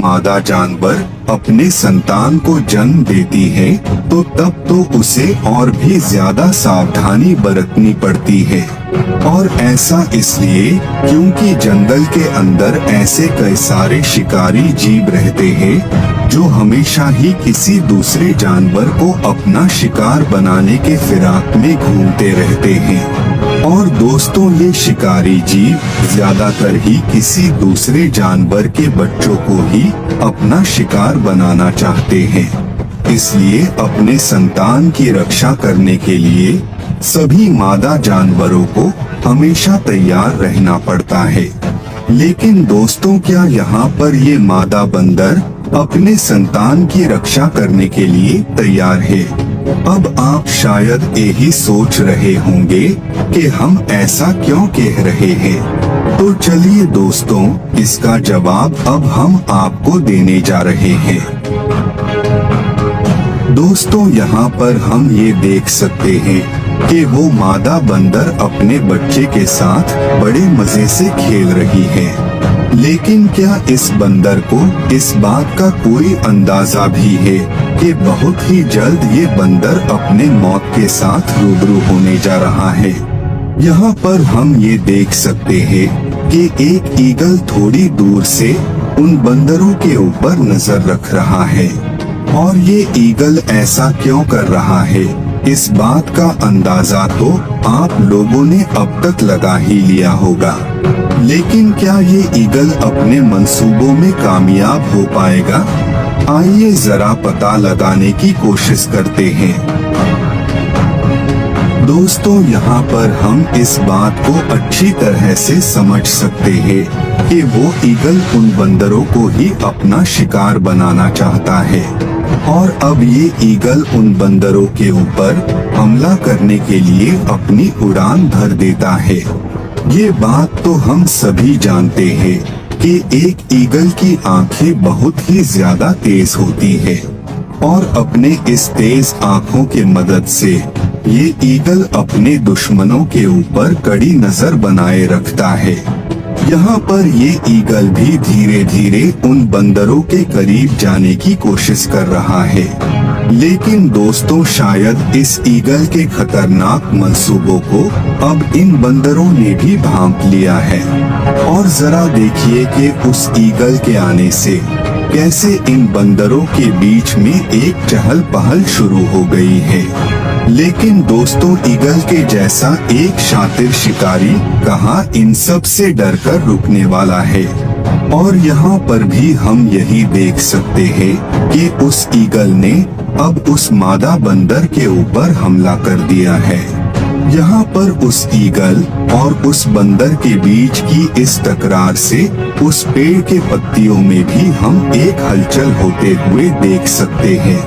मादा जानवर अपने संतान को जन्म देती है तो तब तो उसे और भी ज्यादा सावधानी बरतनी पड़ती है। और ऐसा इसलिए क्योंकि जंगल के अंदर ऐसे कई सारे शिकारी जीव रहते हैं जो हमेशा ही किसी दूसरे जानवर को अपना शिकार बनाने के फिराक में घूमते रहते हैं। और दोस्तों, ये शिकारी जीव ज्यादातर ही किसी दूसरे जानवर के बच्चों को ही अपना शिकार बनाना चाहते हैं। इसलिए अपने संतान की रक्षा करने के लिए सभी मादा जानवरों को हमेशा तैयार रहना पड़ता है। लेकिन दोस्तों, क्या यहाँ पर ये मादा बंदर अपने संतान की रक्षा करने के लिए तैयार है? अब आप शायद यही सोच रहे होंगे कि हम ऐसा क्यों कह रहे हैं। तो चलिए दोस्तों, इसका जवाब अब हम आपको देने जा रहे हैं। दोस्तों, यहाँ पर हम ये देख सकते हैं कि वो मादा बंदर अपने बच्चे के साथ बड़े मजे से खेल रही है। लेकिन क्या इस बंदर को इस बात का कोई अंदाजा भी है कि बहुत ही जल्द ये बंदर अपने मौत के साथ रूबरू होने जा रहा है? यहाँ पर हम ये देख सकते हैं कि एक ईगल थोड़ी दूर से उन बंदरों के ऊपर नजर रख रहा है। और ये ईगल ऐसा क्यों कर रहा है, इस बात का अंदाजा तो आप लोगों ने अब तक लगा ही लिया होगा। लेकिन क्या ये ईगल अपने मंसूबों में कामयाब हो पाएगा? आइए जरा पता लगाने की कोशिश करते हैं। दोस्तों, यहाँ पर हम इस बात को अच्छी तरह से समझ सकते हैं कि वो ईगल उन बंदरों को ही अपना शिकार बनाना चाहता है। और अब ये ईगल उन बंदरों के ऊपर हमला करने के लिए अपनी उड़ान भर देता है। ये बात तो हम सभी जानते हैं कि एक ईगल की आंखें बहुत ही ज्यादा तेज होती है और अपने इस तेज आंखों के मदद से ये ईगल अपने दुश्मनों के ऊपर कड़ी नजर बनाए रखता है। यहाँ पर ये ईगल भी धीरे धीरे उन बंदरों के करीब जाने की कोशिश कर रहा है। लेकिन दोस्तों, शायद इस ईगल के खतरनाक मंसूबों को अब इन बंदरों ने भी भांप लिया है। और जरा देखिए कि उस ईगल के आने से कैसे इन बंदरों के बीच में एक चहल पहल शुरू हो गई है। लेकिन दोस्तों, ईगल के जैसा एक शातिर शिकारी कहाँ इन सब से डरकर रुकने वाला है। और यहाँ पर भी हम यही देख सकते हैं कि उस ईगल ने अब उस मादा बंदर के ऊपर हमला कर दिया है। यहाँ पर उस ईगल और उस बंदर के बीच की इस तकरार से उस पेड़ के पत्तियों में भी हम एक हलचल होते हुए देख सकते हैं।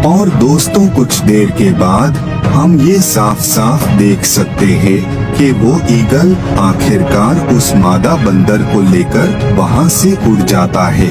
और दोस्तों, कुछ देर के बाद हम ये साफ साफ देख सकते हैं कि वो ईगल आखिरकार उस मादा बंदर को लेकर वहाँ से उड़ जाता है।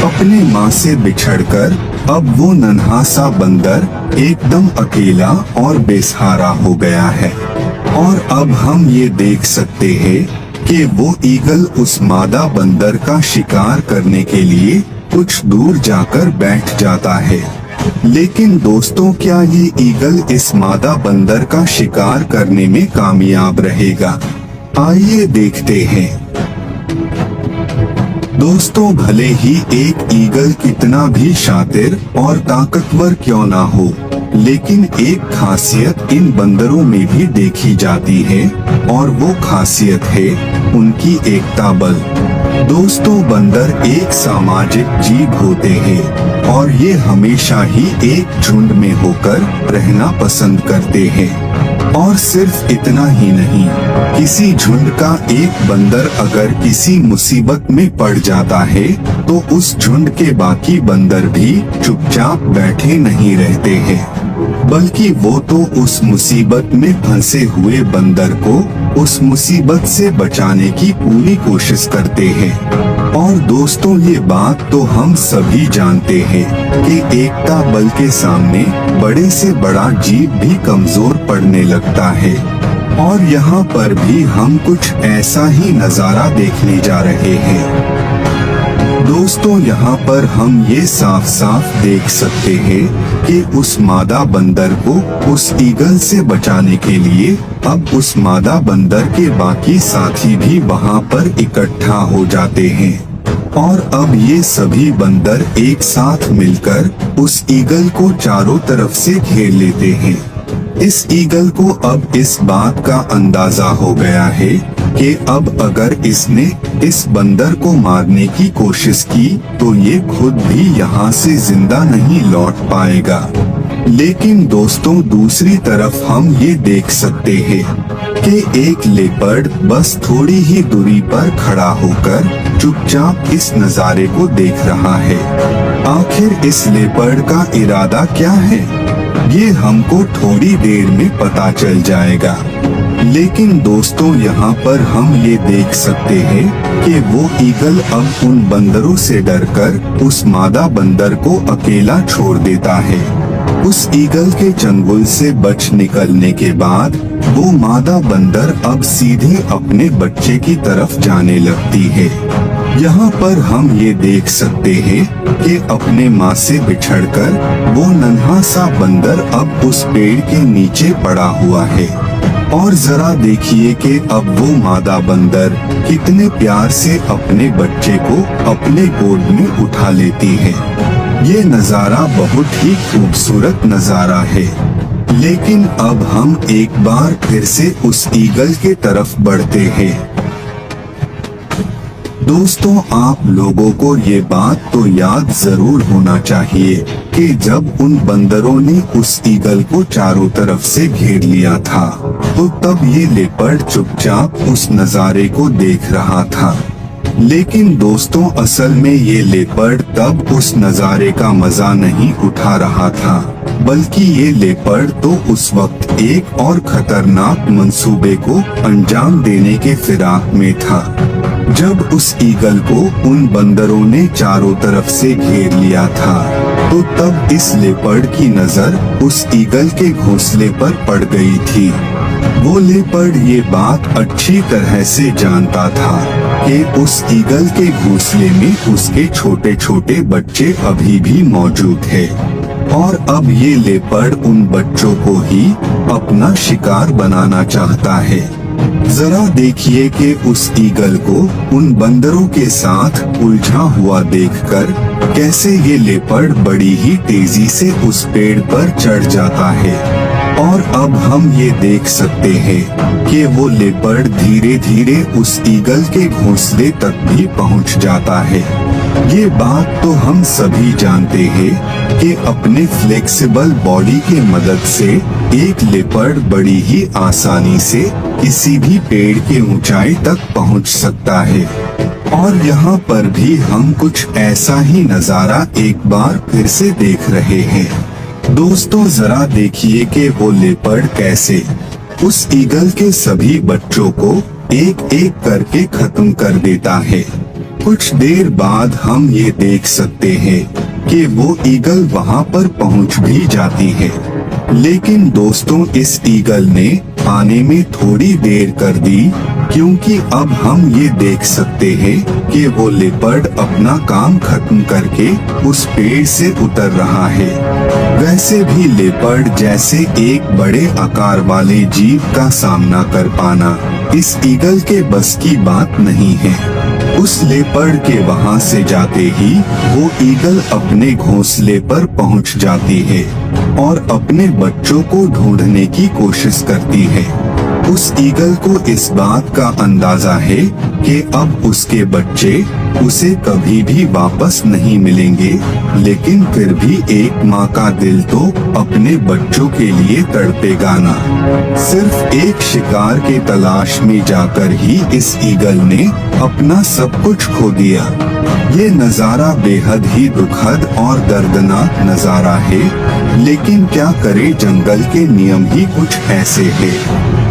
अपने माँ से बिछड़कर अब वो नन्हा सा बंदर एकदम अकेला और बेसहारा हो गया है। और अब हम ये देख सकते हैं कि वो ईगल उस मादा बंदर का शिकार करने के लिए कुछ दूर जाकर बैठ जाता है। लेकिन दोस्तों, क्या ये ईगल इस मादा बंदर का शिकार करने में कामयाब रहेगा? आइए देखते हैं। दोस्तों, भले ही एक ईगल कितना भी शातिर और ताकतवर क्यों ना हो, लेकिन एक खासियत इन बंदरों में भी देखी जाती है और वो खासियत है उनकी एकता बल। दोस्तों, बंदर एक सामाजिक जीव होते हैं और ये हमेशा ही एक झुंड में होकर रहना पसंद करते हैं। और सिर्फ इतना ही नहीं, किसी झुंड का एक बंदर अगर किसी मुसीबत में पड़ जाता है तो उस झुंड के बाकी बंदर भी चुपचाप बैठे नहीं रहते हैं, बल्कि वो तो उस मुसीबत में फंसे हुए बंदर को उस मुसीबत से बचाने की पूरी कोशिश करते हैं। और दोस्तों, ये बात तो हम सभी जानते हैं कि एकता बल के सामने बड़े से बड़ा जीव भी कमजोर पड़ने लगता है। और यहाँ पर भी हम कुछ ऐसा ही नजारा देखने जा रहे हैं। दोस्तों यहाँ पर हम ये साफ साफ देख सकते हैं कि उस मादा बंदर को उस ईगल से बचाने के लिए अब उस मादा बंदर के बाकी साथी भी वहाँ पर इकट्ठा हो जाते हैं और अब ये सभी बंदर एक साथ मिलकर उस ईगल को चारों तरफ से घेर लेते हैं। इस ईगल को अब इस बात का अंदाजा हो गया है कि अब अगर इसने इस बंदर को मारने की कोशिश की तो ये खुद भी यहाँ से जिंदा नहीं लौट पाएगा। लेकिन दोस्तों दूसरी तरफ हम ये देख सकते हैं कि एक लेपर्ड बस थोड़ी ही दूरी पर खड़ा होकर चुपचाप इस नज़ारे को देख रहा है। आखिर इस लेपर्ड का इरादा क्या है, ये हमको थोड़ी देर में पता चल जाएगा। लेकिन दोस्तों यहाँ पर हम ये देख सकते हैं कि वो ईगल अब उन बंदरों से डरकर उस मादा बंदर को अकेला छोड़ देता है। उस ईगल के चंगुल से बच निकलने के बाद वो मादा बंदर अब सीधे अपने बच्चे की तरफ जाने लगती है। यहाँ पर हम ये देख सकते हैं कि अपने माँ से बिछड़कर वो नन्हा सा बंदर अब उस पेड़ के नीचे पड़ा हुआ है। और जरा देखिए कि अब वो मादा बंदर कितने प्यार से अपने बच्चे को अपने गोद में उठा लेती है। ये नज़ारा बहुत ही खूबसूरत नज़ारा है। लेकिन अब हम एक बार फिर से उस ईगल के तरफ बढ़ते हैं। दोस्तों आप लोगों को ये बात तो याद जरूर होना चाहिए कि जब उन बंदरों ने उस ईगल को चारों तरफ से घेर लिया था तो तब ये लेपर्ड चुपचाप उस नज़ारे को देख रहा था। लेकिन दोस्तों असल में ये लेपर्ड तब उस नज़ारे का मजा नहीं उठा रहा था, बल्कि ये लेपर्ड तो उस वक्त एक और खतरनाक मंसूबे को अंजाम देने के फिराक में था। जब उस ईगल को उन बंदरों ने चारों तरफ से घेर लिया था तो तब इस लेपर्ड की नजर उस ईगल के घोंसले पर पड़ गई थी। वो लेपर्ड ये बात अच्छी तरह से जानता था कि उस ईगल के घोंसले में उसके छोटे छोटे बच्चे अभी भी मौजूद है और अब ये लेपर्ड उन बच्चों को ही अपना शिकार बनाना चाहता है। जरा देखिए कि उस ईगल को उन बंदरों के साथ उलझा हुआ देखकर कैसे ये लेपर्ड बड़ी ही तेजी से उस पेड़ पर चढ़ जाता है। और अब हम ये देख सकते हैं कि वो लेपर्ड धीरे धीरे उस ईगल के घोंसले तक भी पहुंच जाता है। ये बात तो हम सभी जानते हैं कि अपने फ्लेक्सिबल बॉडी के मदद से एक लेपर्ड बड़ी ही आसानी से किसी भी पेड़ के ऊंचाई तक पहुंच सकता है। और यहाँ पर भी हम कुछ ऐसा ही नज़ारा एक बार फिर से देख रहे हैं। दोस्तों जरा देखिए कि वो लेपर्ड कैसे उस ईगल के सभी बच्चों को एक एक करके खत्म कर देता है। कुछ देर बाद हम ये देख सकते हैं कि वो ईगल वहाँ पर पहुँच भी जाती है। लेकिन दोस्तों इस ईगल ने आने में थोड़ी देर कर दी, क्योंकि अब हम ये देख सकते हैं कि वो लेपर्ड अपना काम खत्म करके उस पेड़ से उतर रहा है। वैसे भी लेपर्ड जैसे एक बड़े आकार वाले जीव का सामना कर पाना इस ईगल के बस की बात नहीं है। उस लेपर्ड के वहाँ से जाते ही वो ईगल अपने घोंसले पर पहुँच जाती है और अपने बच्चों को ढूंढने की कोशिश करती है। उस ईगल को इस बात का अंदाजा है कि अब उसके बच्चे उसे कभी भी वापस नहीं मिलेंगे, लेकिन फिर भी एक माँ का दिल तो अपने बच्चों के लिए तड़पेगा ना। सिर्फ एक शिकार के तलाश में जाकर ही इस ईगल ने अपना सब कुछ खो दिया। ये नज़ारा बेहद ही दुखद और दर्दनाक नज़ारा है, लेकिन क्या करे, जंगल के नियम ही कुछ ऐसे हैं।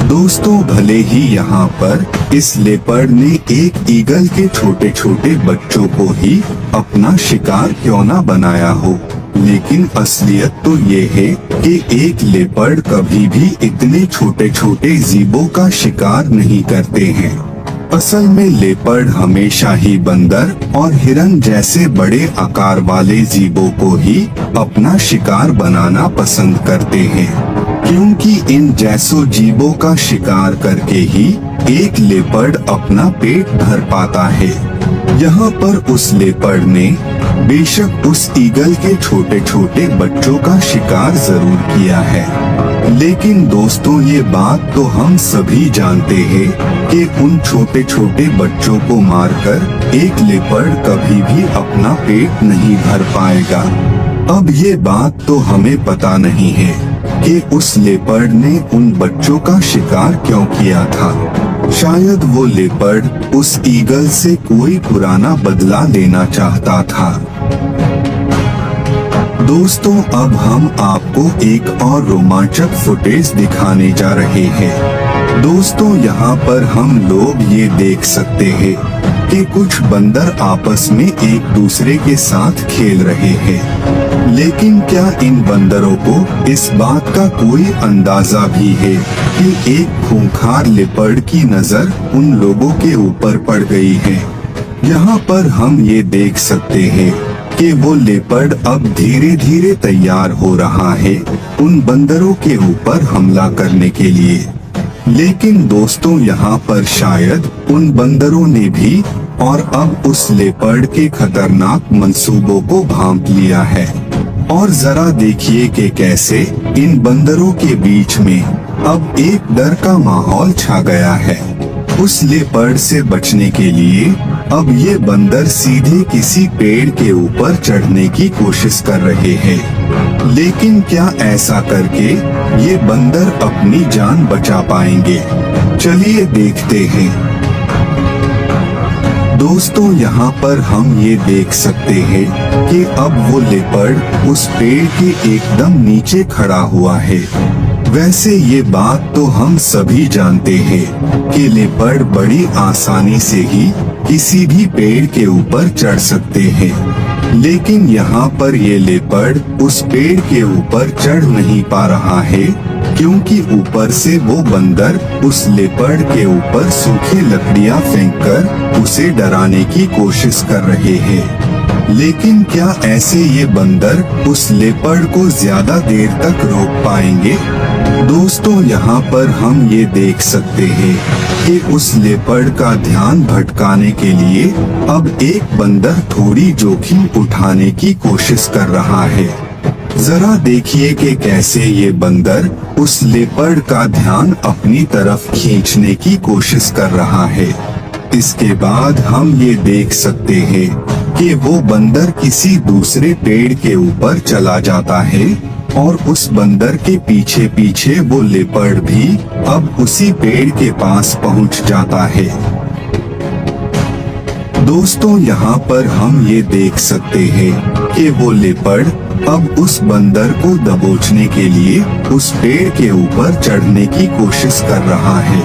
दोस्तों भले ही यहाँ पर इस लेपर्ड ने एक ईगल के छोटे छोटे बच्चों को ही अपना शिकार क्यों ना बनाया हो, लेकिन असलियत तो ये है कि एक लेपर्ड कभी भी इतने छोटे छोटे जीवों का शिकार नहीं करते हैं। असल में लेपर्ड हमेशा ही बंदर और हिरन जैसे बड़े आकार वाले जीवों को ही अपना शिकार बनाना पसंद करते हैं, क्योंकि इन जैसों जीवों का शिकार करके ही एक लेपर्ड अपना पेट भर पाता है। यहाँ पर उस लेपर्ड ने बेशक उस ईगल के छोटे छोटे बच्चों का शिकार जरूर किया है, लेकिन दोस्तों ये बात तो हम सभी जानते हैं कि उन छोटे छोटे बच्चों को मारकर एक लेपर्ड कभी भी अपना पेट नहीं भर पाएगा। अब ये बात तो हमें पता नहीं है कि उस लेपर्ड ने उन बच्चों का शिकार क्यों किया था। शायद वो लेपर्ड उस ईगल से कोई पुराना बदला लेना चाहता था। दोस्तों अब हम आपको एक और रोमांचक फुटेज दिखाने जा रहे हैं। दोस्तों यहाँ पर हम लोग ये देख सकते हैं कि कुछ बंदर आपस में एक दूसरे के साथ खेल रहे हैं, लेकिन क्या इन बंदरों को इस बात का कोई अंदाजा भी है कि एक खूंखार लेपर्ड की नजर उन लोगों के ऊपर पड़ गई है। यहाँ पर हम ये देख सकते हैं कि वो लेपर्ड अब धीरे धीरे तैयार हो रहा है उन बंदरों के ऊपर हमला करने के लिए। लेकिन दोस्तों यहाँ पर शायद उन बंदरों ने भी और अब उस लेपर्ड के खतरनाक मंसूबों को भांप लिया है। और जरा देखिए कि कैसे इन बंदरों के बीच में अब एक डर का माहौल छा गया है। उस लेपर्ड से बचने के लिए अब ये बंदर सीधे किसी पेड़ के ऊपर चढ़ने की कोशिश कर रहे हैं, लेकिन क्या ऐसा करके ये बंदर अपनी जान बचा पाएंगे? चलिए देखते हैं। दोस्तों यहाँ पर हम ये देख सकते हैं कि अब वो लेपर्ड उस पेड़ के एकदम नीचे खड़ा हुआ है। वैसे ये बात तो हम सभी जानते हैं कि लेपर्ड बड़ी आसानी से ही किसी भी पेड़ के ऊपर चढ़ सकते हैं, लेकिन यहाँ पर ये लेपर्ड उस पेड़ के ऊपर चढ़ नहीं पा रहा है, क्योंकि ऊपर से वो बंदर उस लेपर्ड के ऊपर सूखी लकड़ियाँ फेंककर उसे डराने की कोशिश कर रहे हैं। लेकिन क्या ऐसे ये बंदर उस लेपर्ड को ज्यादा देर तक रोक पाएंगे? दोस्तों यहाँ पर हम ये देख सकते हैं कि उस लेपर्ड का ध्यान भटकाने के लिए अब एक बंदर थोड़ी जोखिम उठाने की कोशिश कर रहा है। जरा देखिए कि कैसे ये बंदर उस लेपर्ड का ध्यान अपनी तरफ खींचने की कोशिश कर रहा है। इसके बाद हम ये देख सकते हैं कि वो बंदर किसी दूसरे पेड़ के ऊपर चला जाता है और उस बंदर के पीछे पीछे वो लेपर्ड भी अब उसी पेड़ के पास पहुंच जाता है। दोस्तों यहाँ पर हम ये देख सकते हैं कि वो लेपर्ड अब उस बंदर को दबोचने के लिए उस पेड़ के ऊपर चढ़ने की कोशिश कर रहा है,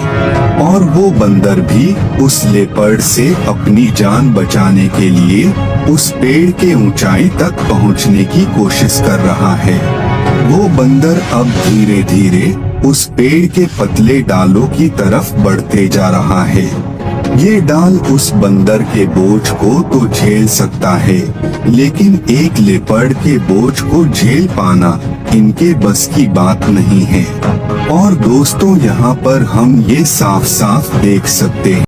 और वो बंदर भी उस लेपर्ड से अपनी जान बचाने के लिए उस पेड़ के ऊंचाई तक पहुंचने की कोशिश कर रहा है। वो बंदर अब धीरे धीरे उस पेड़ के पतले डालों की तरफ बढ़ते जा रहा है। ये डाल उस बंदर के बोझ को तो झेल सकता है, लेकिन एक लेपर्ड के बोझ को झेल पाना इनके बस की बात नहीं है। और दोस्तों यहाँ पर हम ये साफ साफ देख सकते हैं